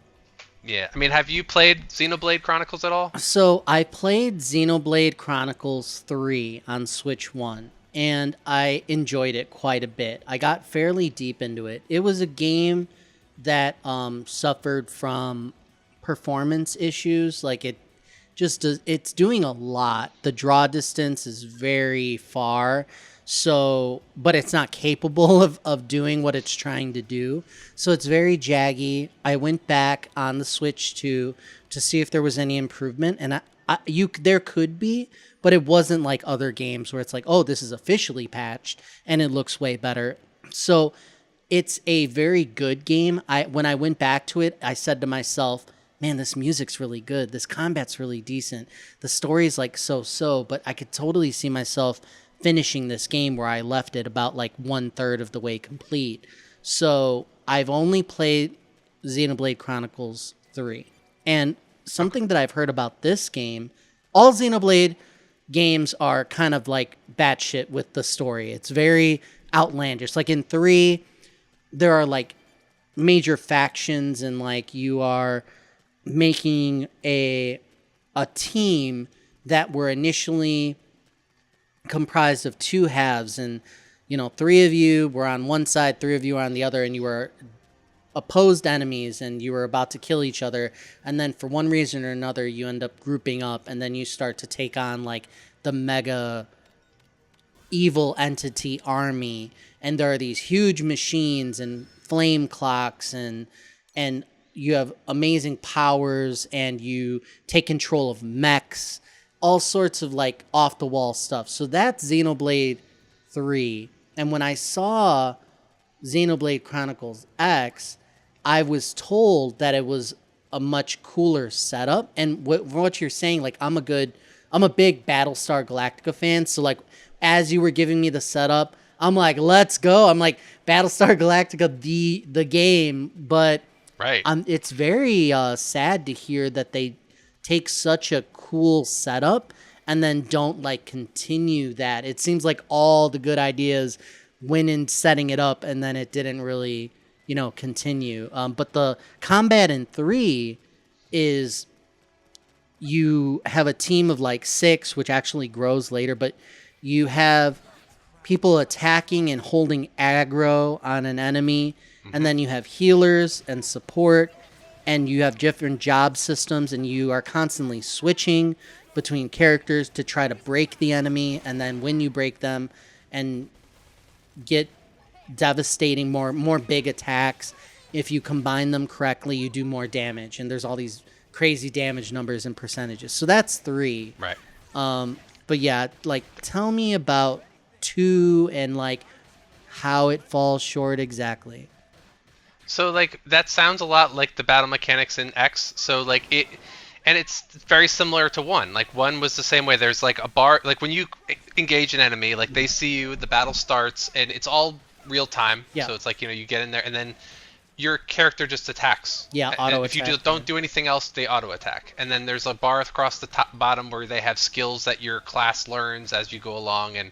Yeah, I mean, have you played Xenoblade Chronicles at all? So I played Xenoblade Chronicles 3 on Switch 1, and I enjoyed it quite a bit. I got fairly deep into it. It was a game that suffered from performance issues. Like it's doing a lot. The draw distance is very far. So, but it's not capable of doing what it's trying to do. So it's very jaggy. I went back on the Switch to see if there was any improvement, and there could be, but it wasn't like other games where it's like, oh, this is officially patched and it looks way better. So it's a very good game. When I went back to it, I said to myself, man, this music's really good. This combat's really decent. The story's like so, but I could totally see myself finishing this game where I left it about like 1/3 of the way complete. So I've only played Xenoblade Chronicles 3. And something that I've heard about this game, all Xenoblade games are kind of like batshit with the story. It's very outlandish. Like in 3, there are like major factions, and like you are making a team that were initially comprised of two halves, and 3 of you were on one side, 3 of you were on the other, and you were opposed enemies, and you were about to kill each other, and then for one reason or another you end up grouping up, and then you start to take on like the mega evil entity army, and there are these huge machines and flame clocks, and you have amazing powers, and you take control of mechs, all sorts of like off the wall stuff. So that's Xenoblade 3. And when I saw Xenoblade Chronicles X, I was told that it was a much cooler setup. And what you're saying, like I'm a big Battlestar Galactica fan. So like as you were giving me the setup, I'm like, let's go. I'm like, Battlestar Galactica, the game. But right. It's very sad to hear that they take such a cool setup and then don't like continue that. It seems like all the good ideas went in setting it up, and then it didn't really, continue. But the combat in 3 is you have a team of like 6, which actually grows later, but you have people attacking and holding aggro on an enemy, and then you have healers and support, and you have different job systems, and you are constantly switching between characters to try to break the enemy, and then when you break them and get devastating, more big attacks, if you combine them correctly, you do more damage, and there's all these crazy damage numbers and percentages. So that's 3. Right. But yeah, like tell me about 2 and like how it falls short exactly. So like that sounds a lot like the battle mechanics in X. So like it's very similar to 1. Like 1 was the same way. There's like a bar, like when you engage an enemy, like they see you, the battle starts, and it's all real time. Yeah. So it's like you get in there, and then your character just attacks. Yeah, And auto if you attack, just don't do anything else, they auto attack. And then there's a bar across the top bottom where they have skills that your class learns as you go along, and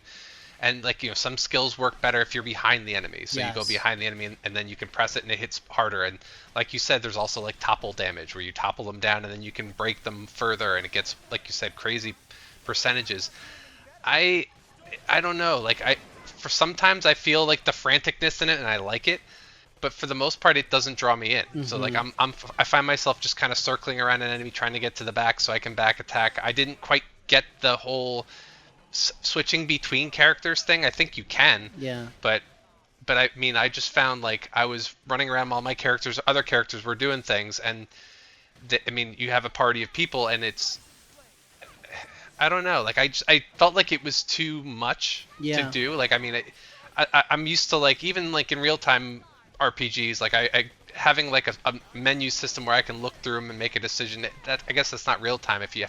like, you know, some skills work better if you're behind the enemy. So you go Yes. behind the enemy, and then you can press it and it hits harder. And like you said, there's also like topple damage where you topple them down and then you can break them further, and it gets, like you said, crazy percentages. I I don't know. Like, for sometimes I feel like the franticness in it and I like it, but for the most part it doesn't draw me in. So like I find myself just kind of circling around an enemy trying to get to the back so I can back attack. I didn't quite get the whole switching between characters thing. I think you can. Yeah. But I mean, I just found like I was running around while my characters, other characters were doing things, and I mean, you have a party of people, and it's, I don't know, like I felt like it was too much to Yeah. do. Like, I mean, I'm used to, like, even like in real time RPGs, like I having like a menu system where I can look through them and make a decision. That, I guess that's not real time if you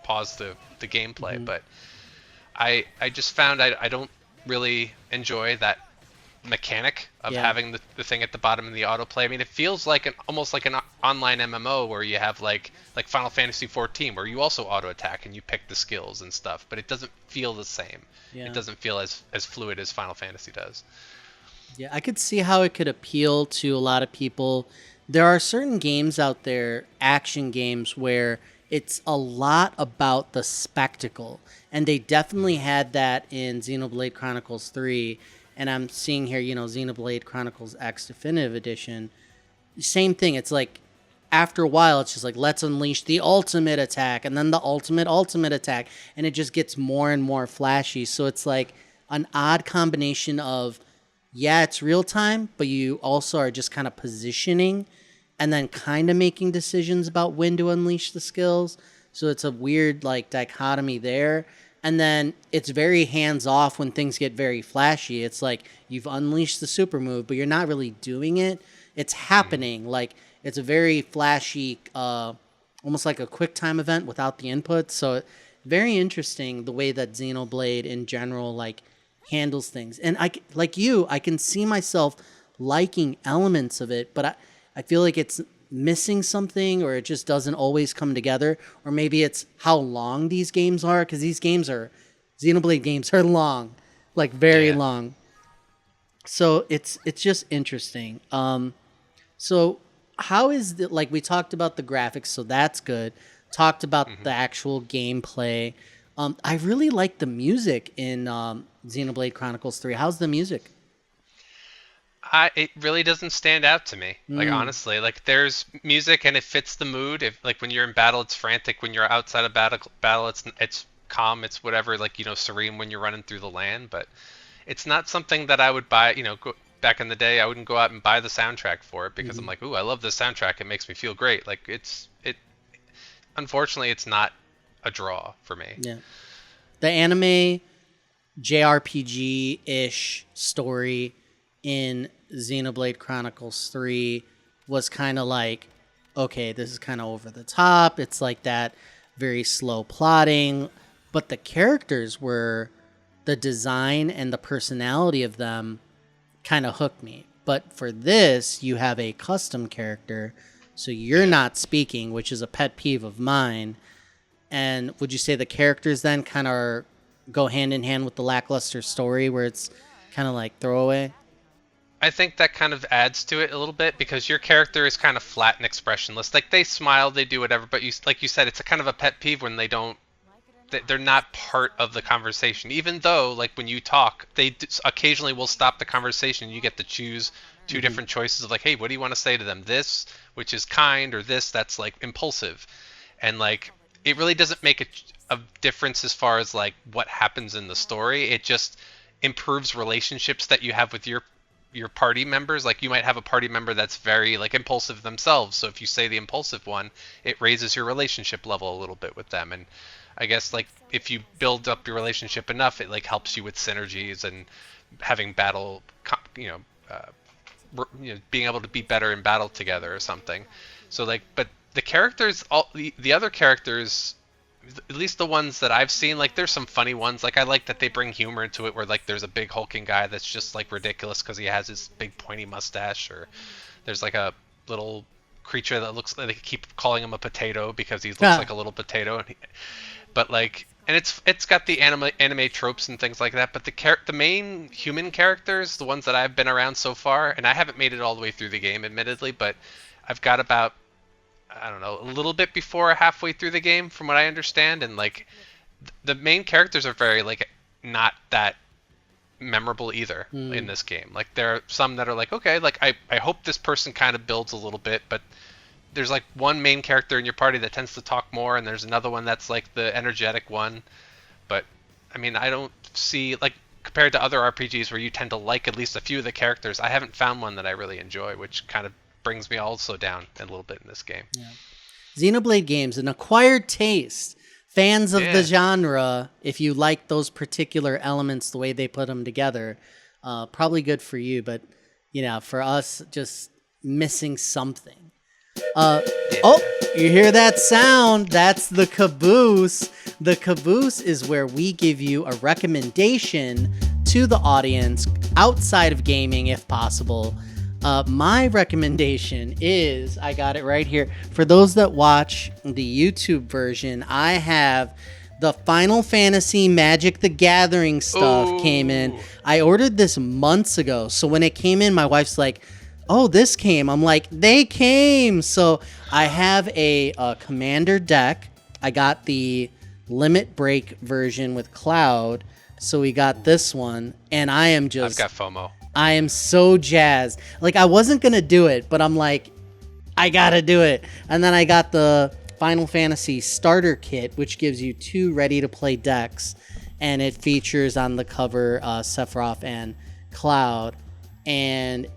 pause the gameplay, but I just found I don't really enjoy that mechanic of Yeah. having the thing at the bottom of the autoplay. I mean, it feels like almost like an online MMO where you have like Final Fantasy 14 where you also auto attack and you pick the skills and stuff, but it doesn't feel the same. Yeah. It doesn't feel as fluid as Final Fantasy does. Yeah, I could see how it could appeal to a lot of people. There are certain games out there, action games, where it's a lot about the spectacle. And they definitely had that in Xenoblade Chronicles 3. And I'm seeing here, Xenoblade Chronicles X Definitive Edition. Same thing. It's like, after a while, it's just like, let's unleash the ultimate attack and then the ultimate attack. And it just gets more and more flashy. So it's like an odd combination of, yeah, it's real time, but you also are just kind of positioning and then kind of making decisions about when to unleash the skills. So it's a weird like dichotomy there. And then it's very hands off when things get very flashy. It's like you've unleashed the super move, but you're not really doing it. It's happening. Like it's a very flashy, almost like a quick time event without the input. So very interesting the way that Xenoblade in general like handles things. And I can see myself liking elements of it, but I feel like it's missing something, or it just doesn't always come together, or maybe it's how long these games are, because Xenoblade games are long, like very long. So it's just interesting. So how is the, like, we talked about the graphics, so that's good. Talked about the actual gameplay. I really like the music in Xenoblade Chronicles 3. How's the music? It really doesn't stand out to me. Like, honestly, like, there's music and it fits the mood. If, like, when you're in battle, it's frantic. When you're outside of battle, it's calm. It's whatever, like, serene when you're running through the land. But it's not something that I would buy. Back in the day, I wouldn't go out and buy the soundtrack for it because I'm like, ooh, I love this soundtrack. It makes me feel great. Like, unfortunately, it's not a draw for me. Yeah. The anime JRPG-ish story in Xenoblade Chronicles 3 was kind of like, okay, this is kind of over the top. It's like that very slow plotting, but the characters the design and the personality of them kind of hooked me. But for this, you have a custom character, so you're not speaking, which is a pet peeve of mine. And would you say the characters then kind of go hand in hand with the lackluster story, where it's kind of like throwaway? I think that kind of adds to it a little bit because your character is kind of flat and expressionless. Like, they smile, they do whatever, but like you said, it's a kind of a pet peeve when they're not part of the conversation. Even though, like, when you talk, they occasionally will stop the conversation. You get to choose two different choices of like, hey, what do you want to say to them? This, which is kind, or this, that's like impulsive. And like, it really doesn't make a difference as far as like what happens in the story. It just improves relationships that you have with your party members. Like, you might have a party member that's very like impulsive themselves, so if you say the impulsive one, it raises your relationship level a little bit with them. And I guess, like, if you build up your relationship enough, it like helps you with synergies and having battle, being able to be better in battle together or something. So like, but the characters, the other characters at least the ones that I've seen, like there's some funny ones. Like I like that they bring humor into it, where like there's a big hulking guy that's just like ridiculous because he has his big pointy mustache, or there's like a little creature that looks like they keep calling him a potato because he looks like a little potato, but like, and it's got the anime tropes and things like that. But the main human characters, the ones that I've been around so far, and I haven't made it all the way through the game, admittedly, but I've got about, I don't know, a little bit before halfway through the game from what I understand, and like the main characters are very like not that memorable either in this game. Like there are some that are like, okay, like I hope this person kind of builds a little bit, but there's like one main character in your party that tends to talk more, and there's another one that's like the energetic one. But I mean, I don't see, like, compared to other RPGs where you tend to like at least a few of the characters, I haven't found one that I really enjoy, which kind of brings me also down a little bit in this game. Yeah. Xenoblade games, an acquired taste. Fans of the genre, if you like those particular elements, the way they put them together, probably good for you. But, you know, for us, just missing something. Oh, you hear that sound? That's the caboose. The caboose is where we give you a recommendation to the audience outside of gaming, if possible. My recommendation is, I got it right here. For those that watch the YouTube version, I have the Final Fantasy Magic the Gathering stuff came in. I ordered this months ago. So when it came in, my wife's like, oh, this came. I'm like, they came. So I have a Commander deck. I got the Limit Break version with Cloud. So we got this one. And I am just... I've got FOMO. I am so jazzed. Like, I wasn't going to do it, but I'm like, I got to do it. And then I got the Final Fantasy Starter Kit, which gives you 2 ready-to-play decks. And it features on the cover Sephiroth and Cloud. And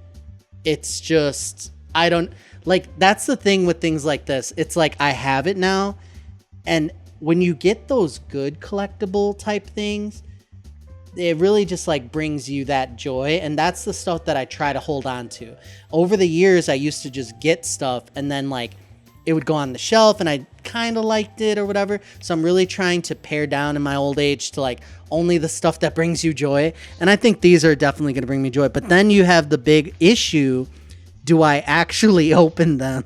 it's just, I don't, like, that's the thing with things like this. It's like, I have it now. And when you get those good collectible type things, it really just like brings you that joy. And that's the stuff that I try to hold on to. Over the years, I used to just get stuff and then like it would go on the shelf and I kind of liked it or whatever. So I'm really trying to pare down in my old age to like only the stuff that brings you joy. And I think these are definitely going to bring me joy. But then you have the big issue. Do I actually open them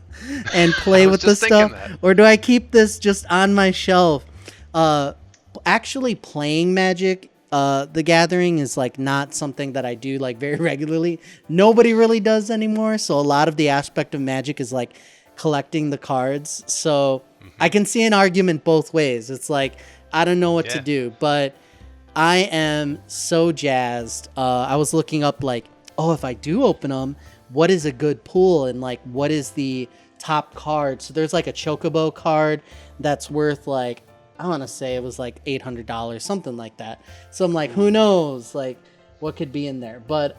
and play with the stuff? Or do I keep this just on my shelf? Actually playing Magic the Gathering is like not something that I do like very regularly. Nobody really does anymore. So a lot of the aspect of Magic is like collecting the cards. So I can see an argument both ways. It's like, I don't know what to do, but I am so jazzed. I was looking up like, oh, if I do open them, what is a good pool and like what is the top card? So there's like a Chocobo card that's worth like, I want to say it was like $800, something like that. So I'm like, who knows, like what could be in there? But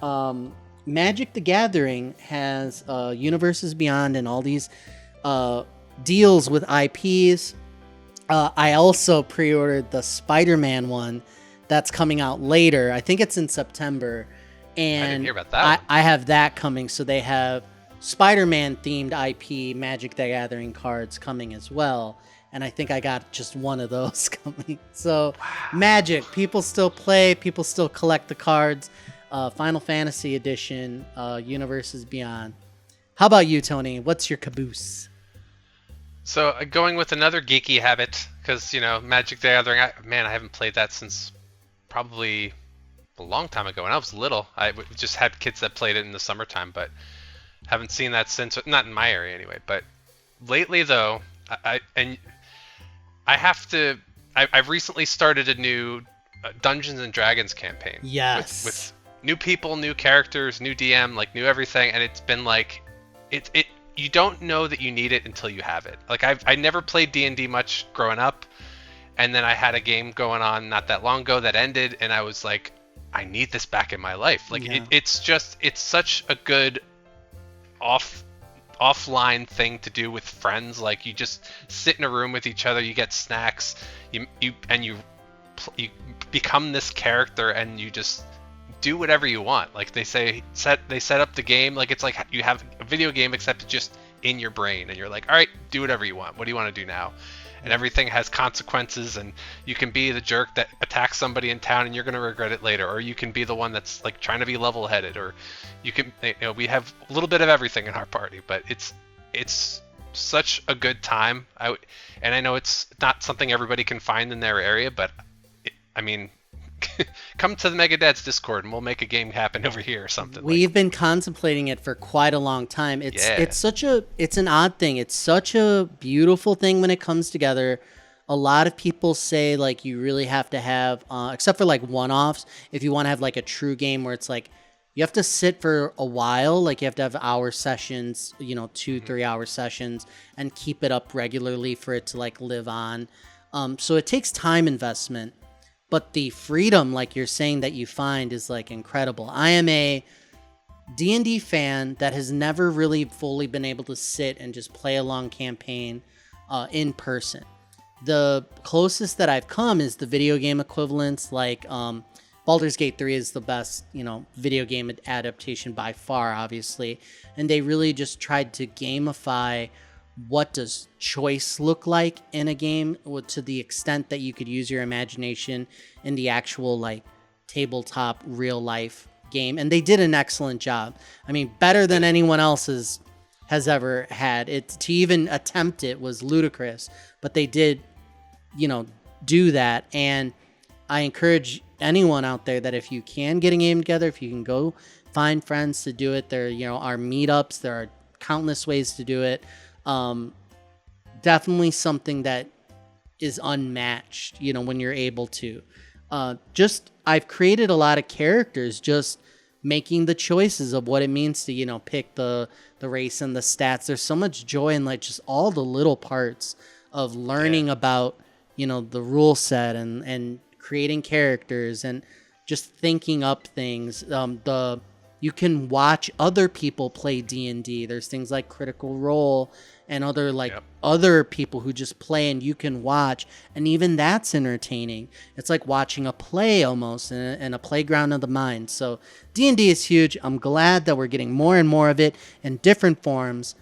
Magic the Gathering has Universes Beyond and all these deals with IPs. I also pre-ordered the Spider-Man one that's coming out later. I think it's in September. And I didn't hear about that. I have that coming. So they have Spider-Man themed IP Magic the Gathering cards coming as well. And I think I got just one of those coming. So Magic, people still play, people still collect the cards. Final Fantasy Edition, Universes Beyond. How about you, Tony? What's your caboose? So going with another geeky habit, because, you know, Magic the Gathering, I haven't played that since probably a long time ago. When I was little, I just had kids that played it in the summertime, but haven't seen that since, not in my area anyway. But lately, though, I've recently started a new Dungeons and Dragons campaign. Yes. With new people, new characters, new DM, like new everything, and it's been like, it you don't know that you need it until you have it. Like I never played D&D much growing up, and then I had a game going on not that long ago that ended, and I was like, I need this back in my life. Like it's such a good offline thing to do with friends. Like you just sit in a room with each other, you get snacks, you become this character, and you just do whatever you want. Like they set up the game like it's like you have a video game, except it's just in your brain, and you're like, all right, do whatever you want. What do you want to do now? and everything has consequences, and you can be the jerk that attacks somebody in town and you're going to regret it later, or you can be the one that's like trying to be level-headed, or you can, we have a little bit of everything in our party, but it's such a good time. And I know it's not something everybody can find in their area, but I mean, come to the Mega Dads Discord and we'll make a game happen over here or something. We've been contemplating it for quite a long time. It's an odd thing. It's such a beautiful thing when it comes together. A lot of people say like you really have to have, except for like one-offs, if you want to have like a true game where it's like you have to sit for a while, like you have to have hour sessions, 2-3 hour sessions, and keep it up regularly for it to like live on. So it takes time investment. But the freedom, like you're saying, that you find is like incredible. I am a D&D fan that has never really fully been able to sit and just play a long campaign in person. The closest that I've come is the video game equivalents, like Baldur's Gate 3 is the best, video game adaptation by far, obviously. And they really just tried to gamify what does choice look like in a game, to the extent that you could use your imagination in the actual like tabletop real life game. And they did an excellent job. I mean, better than anyone else has ever had. It to even attempt it was ludicrous, but they did, do that. And I encourage anyone out there that if you can get a game together, if you can go find friends to do it, there are meetups, there are countless ways to do it. Definitely something that is unmatched, when you're able to. I've created a lot of characters just making the choices of what it means to, pick the race and the stats. There's so much joy in like just all the little parts of learning about, the rule set and creating characters and just thinking up things. You can watch other people play D&D. There's things like Critical Role and other people who just play and you can watch. And even that's entertaining. It's like watching a play almost in a playground of the mind. So D&D is huge. I'm glad that we're getting more and more of it in different forms.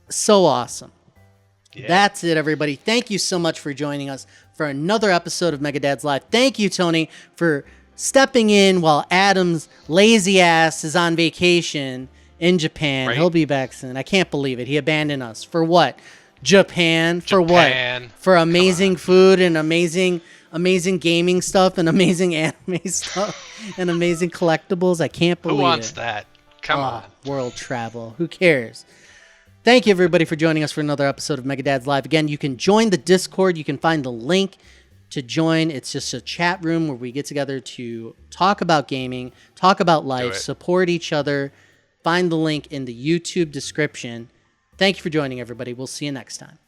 So awesome. Yeah. That's it, everybody. Thank you so much for joining us for another episode of Mega Dads Live. Thank you, Tony, for stepping in while Adam's lazy ass is on vacation in Japan. Right. He'll be back soon. I can't believe it. He abandoned us. For what? Japan. For what? For amazing food and amazing gaming stuff and amazing anime stuff and amazing collectibles. I can't believe it. Who wants that? Come on. World travel. Who cares? Thank you, everybody, for joining us for another episode of Mega Dads Live. Again, you can join the Discord. You can find the link to join. It's just a chat room where we get together to talk about gaming, talk about life, support each other. Find the link in the YouTube description. Thank you for joining, everybody. We'll see you next time.